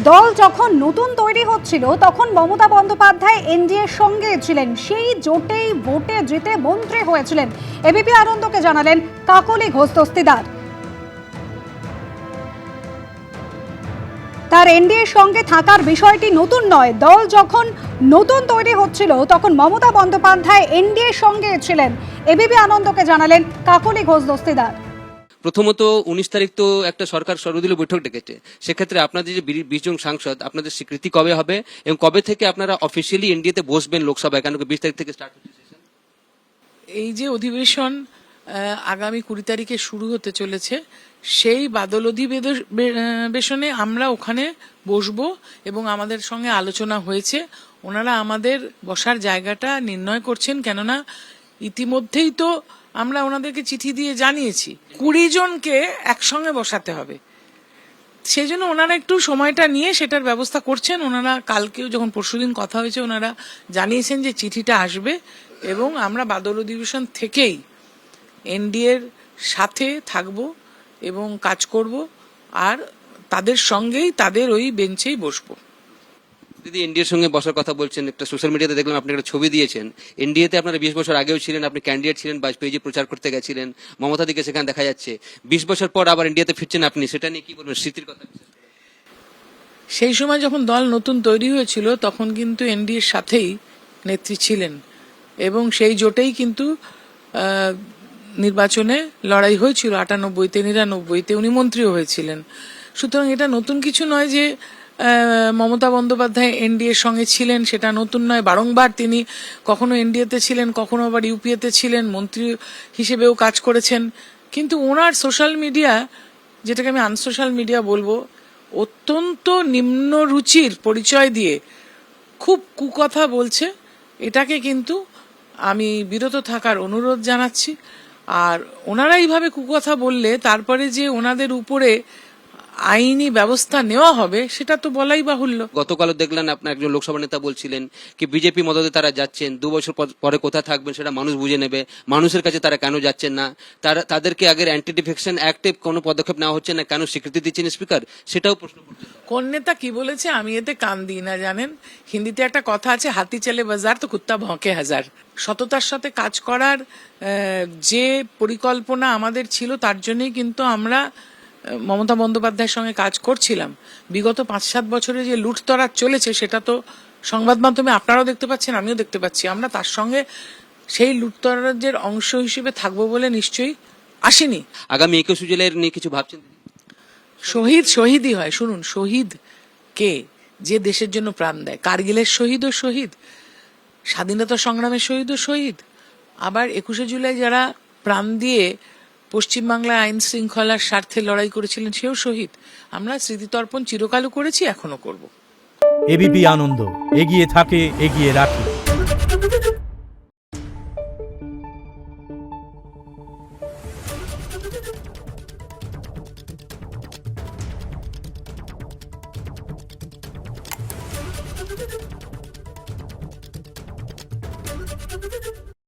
দল যখন নতুন তৈরি হচ্ছিল তখন মমতা বন্দ্যোপাধ্যায় এনডিএর সঙ্গে ছিলেন, সেই জোটেই ভোটে জিতে মন্ত্রী হয়েছিলেন। এবিপি আনন্দকে জানালেন কাকলি ঘোষ দস্তিদার। তার এনডিএর সঙ্গে থাকার বিষয়টি নতুন নয়, দল যখন নতুন তৈরি হচ্ছিল তখন মমতা বন্দ্যোপাধ্যায় এনডিএর সঙ্গে ছিলেন। এবিপি আনন্দকে জানালেন কাকলি ঘোষ দস্তিদার। প্রথমত 19 তারিখ তো একটা সরকার সর্বদলীয় বৈঠক ডেকেছে, সেক্ষেত্রে আপনাদের যে 20 জন সাংসদ, আপনাদের স্বীকৃতি কবে হবে এবং কবে থেকে আপনারা অফিসিয়ালি এনডিএতে বসবেন লোকসভায়? কেন 20 তারিখ থেকে স্টার্ট হচ্ছে সেশন। এই যে অধিবেশন আগামী 20 তারিখে শুরু হতে চলেছে, সেই বাদল অধিবেশনে আমরা ওখানে বসবো এবং আমাদের সঙ্গে আলোচনা হয়েছে। ওনারা আমাদের বসার জায়গাটা নির্ণয় করছেন, কেননা ইতিমধ্যেই তো আমরা ওনাদেরকে চিঠি দিয়ে জানিয়েছি 20 জনকে একসঙ্গে বসাতে হবে। সেই জন্য ওনারা একটু সময়টা নিয়ে সেটার ব্যবস্থা করছেন। ওনারা কালকেও যখন পরশুদিন কথা হয়েছে, ওনারা জানিয়েছেন যে চিঠিটা আসবে এবং আমরা বাদল অধিবেশন থেকেই এনডিএর সাথে থাকব এবং কাজ করব, আর তাদের সঙ্গেই তাদের ওই বেঞ্চেই বসবো। দিদি, এনডিএর সঙ্গে বসার কথা বলছেন, একটা সোশ্যাল মিডিয়াতে দেখলাম আপনি একটা ছবি দিয়েছেন। এনডিএতে আপনারা 20 বছর আগেও ছিলেন, আপনি ক্যান্ডিডেট ছিলেন, বাজপেয়ীজি প্রচার করতে গেছিলেন, মমতা দিকে সেখানে দেখা যাচ্ছে। 20 বছর পর আবার এনডিএতে ফিরছেন আপনি, সেটা নিয়ে কি বলবেন, স্মৃতির কথা? সেই সময় যখন দল নতুন তৈরি হয়েছিল তখন কিন্তু এনডিএর সাথেই নেত্রী ছিলেন এবং সেই জোটেই কিন্তু নির্বাচনে লড়াই হয়েছিল। 98-তে 99-তে উনি মন্ত্রীও হয়েছিলেন। সুতরাং এটা নতুন কিছু নয় যে মমতা বন্দ্যোপাধ্যায় এনডিএর সঙ্গে ছিলেন, সেটা নতুন নয়। বারংবার তিনি কখনো এনডিএতে ছিলেন, কখনো আবার ইউপিএতে ছিলেন, মন্ত্রী হিসেবেও কাজ করেছেন। কিন্তু ওনার সোশ্যাল মিডিয়া, যেটাকে আমি আনসোশ্যাল মিডিয়া বলবো, অত্যন্ত নিম্ন রুচির পরিচয় দিয়ে খুব কুকথা বলছে। এটাকে কিন্তু আমি বিরত থাকার অনুরোধ জানাচ্ছি। আর ওনারা এইভাবে কুকথা বললে তারপরে যে ওনাদের উপরে আইনি ব্যবস্থা নেওয়া হবে সেটা তো বলাই বাহুল্য। গতকালও দেখলেন আপনার একজন লোকসভা নেতা বলছিলেন কি বিজেপি মদতে তারা যাচ্ছেন, 2 বছর পরে কোথায় থাকবেন সেটা মানুষ বুঝে নেবে, মানুষের কাছে তারা কেন যাচ্ছেন না, তাদেরকে আগের অ্যান্টি ডিফেকশন অ্যাক্টে কোনো পদক্ষেপ নেওয়া হচ্ছে না, কেন স্বীকৃতি দিচ্ছেন স্পিকার, সেটাও প্রশ্ন করছে। কোন নেতা কি বলেছে আমি এতে কান দিই না, জানেন। হিন্দিতে একটা কথা আছে, হাতি চলে বাজার তো কুত্তা ভঁকে হাজার। সততার সাথে কাজ করার যে পরিকল্পনা আমাদের ছিল, তার জন্যই কিন্তু আমরা মমতা বন্দ্যোপাধ্যায়ের সঙ্গে কাজ করছিলাম। বিগত 5-7 বছরে যে লুটতরাজ চলেছে সেটা তো সংবাদ মাধ্যমে আপনারাও দেখতে পাচ্ছেন, আমিও দেখতে পাচ্ছি। আমরা তার সঙ্গে সেই লুটতরাজের অংশ হিসেবে থাকবো বলে নিশ্চয়ই আসিনি। আগামী 21 জুলাইয়ের নিয়ে কিছু ভাবছেন? শহীদই হয়। শুনুন, শহীদ কে? যে দেশের জন্য প্রাণ দেয়। কার্গিলের শহীদ ও শহীদ, স্বাধীনতা সংগ্রামের শহীদ ও শহীদ। আবার 21শে জুলাই যারা প্রাণ দিয়ে পশ্চিমবাংলায় আইন শৃঙ্খলার স্বার্থে লড়াই করেছিলেন, সেও শহীদ। আমরা স্মৃতিতর্পণ চিরকালও করেছি, এখনো করব। এবিপি আনন্দ, এগিয়ে থাকে, এগিয়ে রাখে।